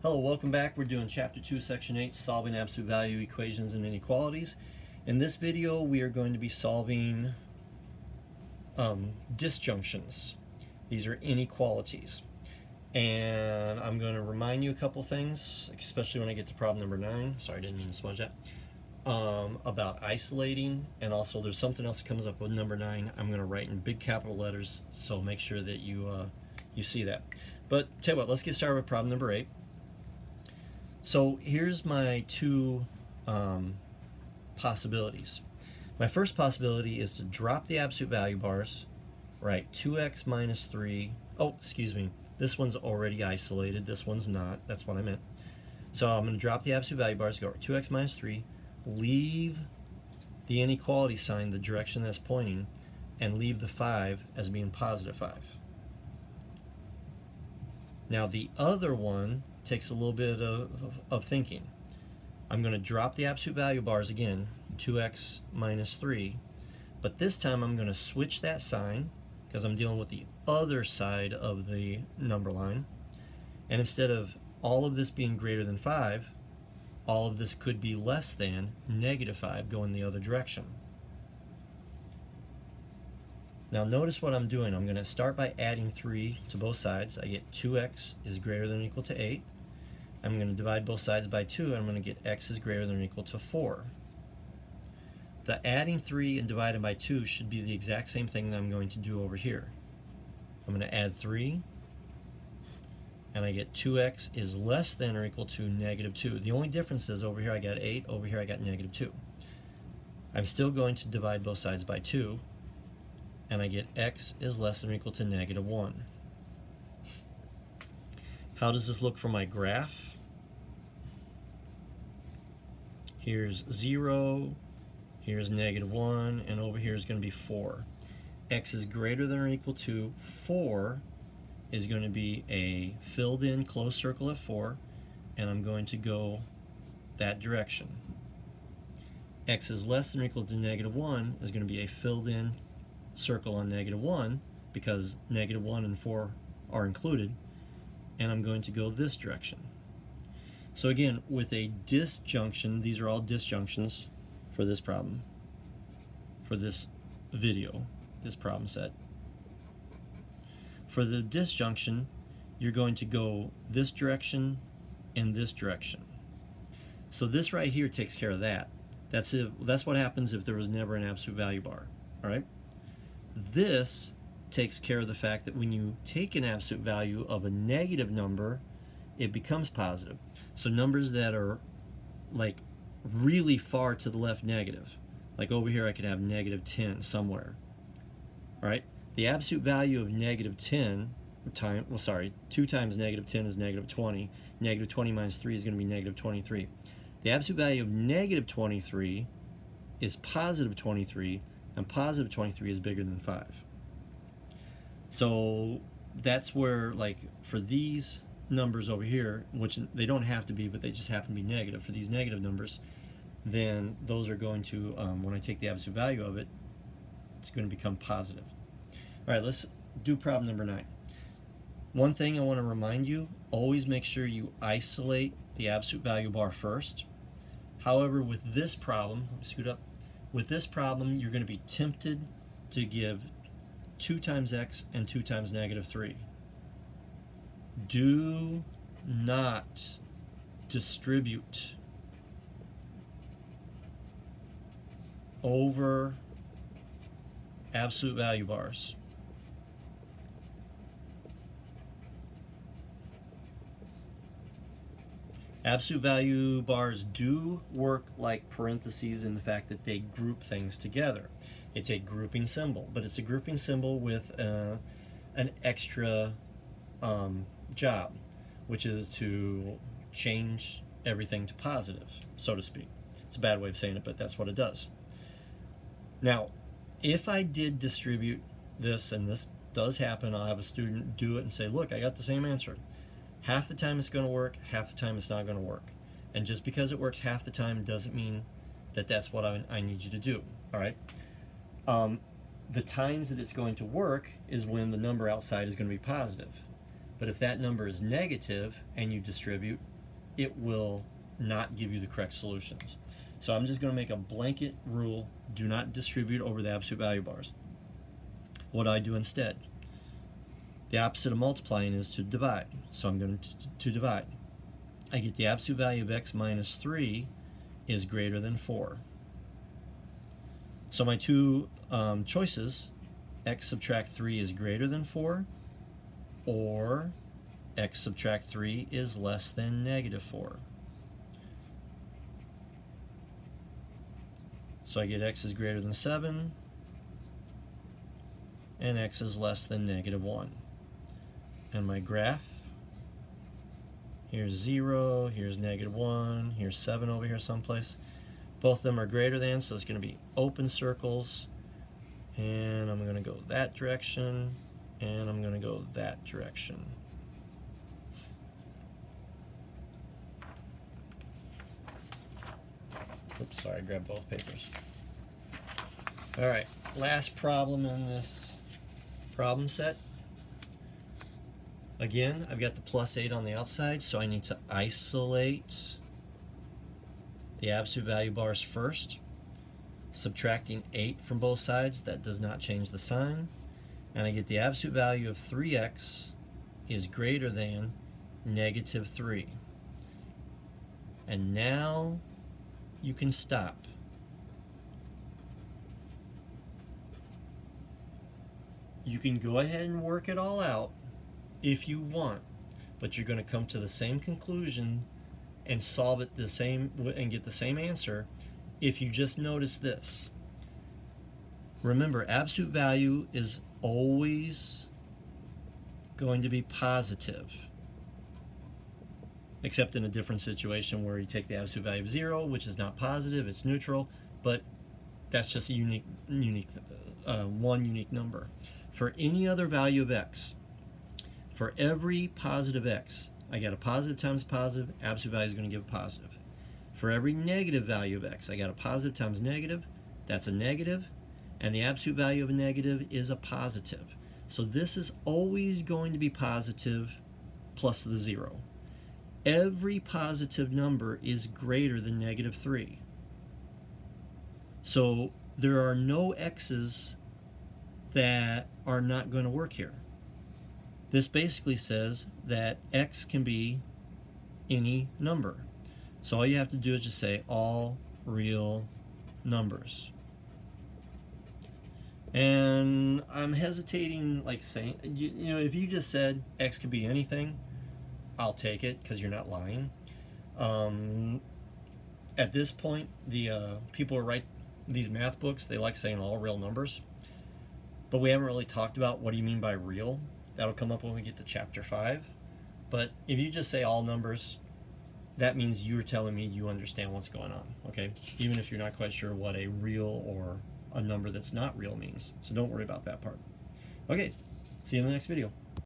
Hello, welcome back. We're doing Chapter 2, Section 8, Solving Absolute Value Equations and Inequalities. In this video, we are going to be solving disjunctions. These are inequalities. And I'm going to remind you a couple things, especially when I get to problem number 9. Sorry, I didn't mean to smudge that. About isolating, and also there's something else that comes up with number 9. I'm going to write in big capital letters, so make sure that you see that. But tell you what, let's get started with problem number 8. So here's my two possibilities. My first possibility is to drop the absolute value bars, write 2x minus 3. Oh, excuse me. This one's already isolated. This one's not. That's what I meant. So I'm going to drop the absolute value bars, go 2x minus 3, leave the inequality sign the direction that's pointing, and leave the 5 as being positive 5. Now the other one takes a little bit of thinking. I'm going to drop the absolute value bars again, 2x minus 3, but this time I'm going to switch that sign because I'm dealing with the other side of the number line, and instead of all of this being greater than 5, all of this could be less than negative 5 going the other direction. Now notice what I'm doing. I'm going to start by adding 3 to both sides. I get 2x is greater than or equal to 8. I'm going to divide both sides by 2, and I'm going to get x is greater than or equal to 4. The adding 3 and dividing by 2 should be the exact same thing that I'm going to do over here. I'm going to add 3, and I get 2x is less than or equal to negative 2. The only difference is over here I got 8, over here I got negative 2. I'm still going to divide both sides by 2, and I get x is less than or equal to negative 1. How does this look for my graph? Here's 0, here's negative 1, and over here is going to be 4. X is greater than or equal to 4 is going to be a filled in closed circle at 4, and I'm going to go that direction. X is less than or equal to negative 1 is going to be a filled in circle on negative 1 because negative 1 and 4 are included, and I'm going to go this direction. So again, with a disjunction, these are all disjunctions for this problem, for this video, this problem set. For the disjunction, you're going to go this direction and this direction. So this right here takes care of that. That's what happens if there was never an absolute value bar. All right. This takes care of the fact that when you take an absolute value of a negative number, it becomes positive. So numbers that are like really far to the left negative, like over here I could have negative 10 somewhere. All right, the absolute value of negative 10 2 times negative 10 is negative 20. Negative 20 minus 3 is going to be negative 23. The absolute value of negative 23 is positive 23, and positive 23 is bigger than 5. So that's where, like, for these numbers over here, which they don't have to be, but they just happen to be negative, for these negative numbers, then those are going to, when I take the absolute value of it, it's going to become positive. All right, let's do problem number 9. One thing I want to remind you, always make sure you isolate the absolute value bar first. However, with this problem, let me scoot up. With this problem, you're going to be tempted to give 2 times x and 2 times negative 3. Do not distribute over absolute value bars. Absolute value bars do work like parentheses in the fact that they group things together. It's a grouping symbol, but it's a grouping symbol with an extra job, which is to change everything to positive, so to speak. It's a bad way of saying it, but that's what it does. Now, if I did distribute this, and this does happen, I'll have a student do it and say, look, I got the same answer. Half the time it's going to work, half the time it's not going to work. And just because it works half the time doesn't mean that that's what I need you to do. All right. The times that it's going to work is when the number outside is going to be positive. But if that number is negative and you distribute, it will not give you the correct solutions. So I'm just going to make a blanket rule: do not distribute over the absolute value bars. What do I do instead? The opposite of multiplying is to divide. So I'm going to divide. I get the absolute value of x minus 3 is greater than 4. So my two choices, x subtract 3 is greater than 4, or x subtract 3 is less than negative 4. So I get x is greater than 7, and x is less than negative 1. And my graph, here's 0, here's negative 1, here's 7 over here someplace. Both of them are greater than, so it's going to be open circles. And I'm going to go that direction, and I'm going to go that direction. Oops, sorry, I grabbed both papers. All right, last problem in this problem set. Again, I've got the plus 8 on the outside, so I need to isolate the absolute value bars first. Subtracting 8 from both sides, that does not change the sign. And I get the absolute value of 3x is greater than negative 3. And now you can stop. You can go ahead and work it all out if you want, but you're going to come to the same conclusion and solve it the same and get the same answer if you just notice this. Remember, absolute value is always going to be positive, except in a different situation where you take the absolute value of 0, which is not positive, it's neutral, but that's just a one unique number. For any other value of x, for every positive x, I got a positive times positive, absolute value is going to give a positive. For every negative value of x, I got a positive times negative, that's a negative, and the absolute value of a negative is a positive. So this is always going to be positive plus the 0. Every positive number is greater than negative 3. So there are no x's that are not going to work here. This basically says that x can be any number. So all you have to do is just say all real numbers. And I'm hesitating, like saying, you know, if you just said x could be anything, I'll take it because you're not lying. At this point, the people who write these math books, they like saying all real numbers. But we haven't really talked about what do you mean by real. That'll come up when we get to chapter 5. But if you just say all numbers, that means you're telling me you understand what's going on, okay? Even if you're not quite sure what a real or a number that's not real means. So don't worry about that part. Okay, see you in the next video.